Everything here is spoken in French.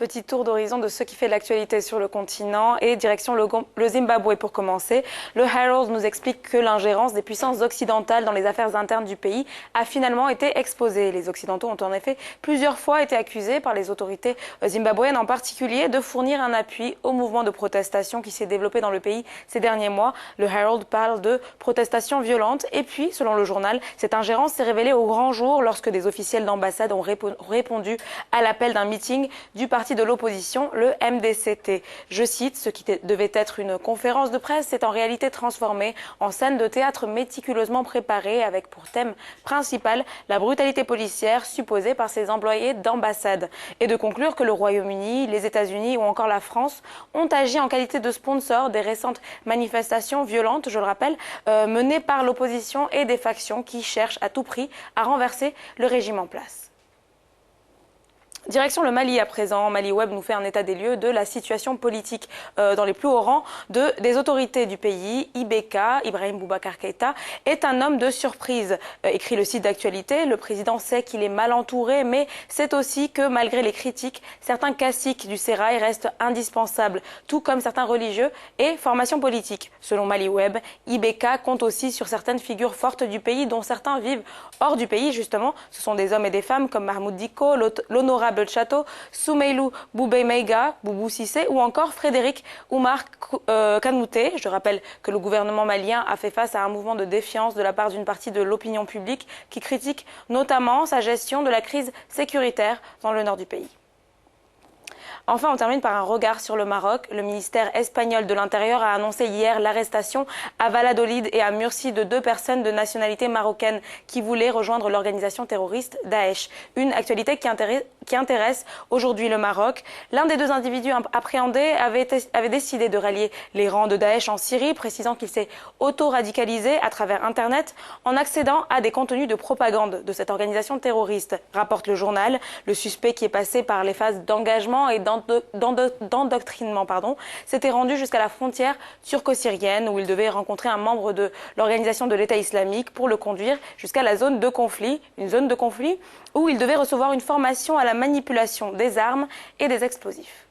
Petit tour d'horizon de ce qui fait l'actualité sur le continent et direction le Zimbabwe pour commencer. Le Herald nous explique que l'ingérence des puissances occidentales dans les affaires internes du pays a finalement été exposée. Les Occidentaux ont en effet plusieurs fois été accusés par les autorités zimbabwéennes en particulier de fournir un appui au mouvement de protestation qui s'est développé dans le pays ces derniers mois. Le Herald parle de protestations violentes et puis, selon le journal, cette ingérence s'est révélée au grand jour lorsque des officiels d'ambassade ont répondu à l'appel d'un meeting du parti de l'opposition, le MDCT. Je cite, ce qui devait être une conférence de presse s'est en réalité transformé en scène de théâtre méticuleusement préparée avec pour thème principal la brutalité policière supposée par ces employés d'ambassade. Et de conclure que le Royaume-Uni, les États-Unis ou encore la France ont agi en qualité de sponsor des récentes manifestations violentes, je le rappelle, menées par l'opposition et des factions qui cherchent à tout prix à renverser le régime en place. Direction le Mali à présent. Mali Web nous fait un état des lieux de la situation politique dans les plus hauts rangs des autorités du pays. IBK, Ibrahim Boubacar Keïta, est un homme de surprise, écrit le site d'actualité. Le président sait qu'il est mal entouré, mais sait aussi que malgré les critiques, certains caciques du sérail restent indispensables, tout comme certains religieux et formations politiques. Selon Mali Web, IBK compte aussi sur certaines figures fortes du pays, dont certains vivent hors du pays justement. Ce sont des hommes et des femmes comme Mahmoud Dicko, l'honorable Château, Soumeilou Boubei-Meiga, Boubou Cissé ou encore Frédéric Oumar Kanouté. Je rappelle que le gouvernement malien a fait face à un mouvement de défiance de la part d'une partie de l'opinion publique qui critique notamment sa gestion de la crise sécuritaire dans le nord du pays. Enfin, on termine par un regard sur le Maroc. Le ministère espagnol de l'Intérieur a annoncé hier l'arrestation à Valladolid et à Murcie de 2 personnes de nationalité marocaine qui voulaient rejoindre l'organisation terroriste Daesh. Une actualité qui intéresse aujourd'hui le Maroc. L'un des 2 individus appréhendés avait décidé de rallier les rangs de Daesh en Syrie, précisant qu'il s'est auto-radicalisé à travers Internet en accédant à des contenus de propagande de cette organisation terroriste, rapporte le journal. Le suspect, qui est passé par les phases d'engagement et d'endoctrinement, s'était rendu jusqu'à la frontière turco-syrienne où il devait rencontrer un membre de l'organisation de l'État islamique pour le conduire jusqu'à la zone de conflit, une zone de conflit où il devait recevoir une formation à la manipulation des armes et des explosifs.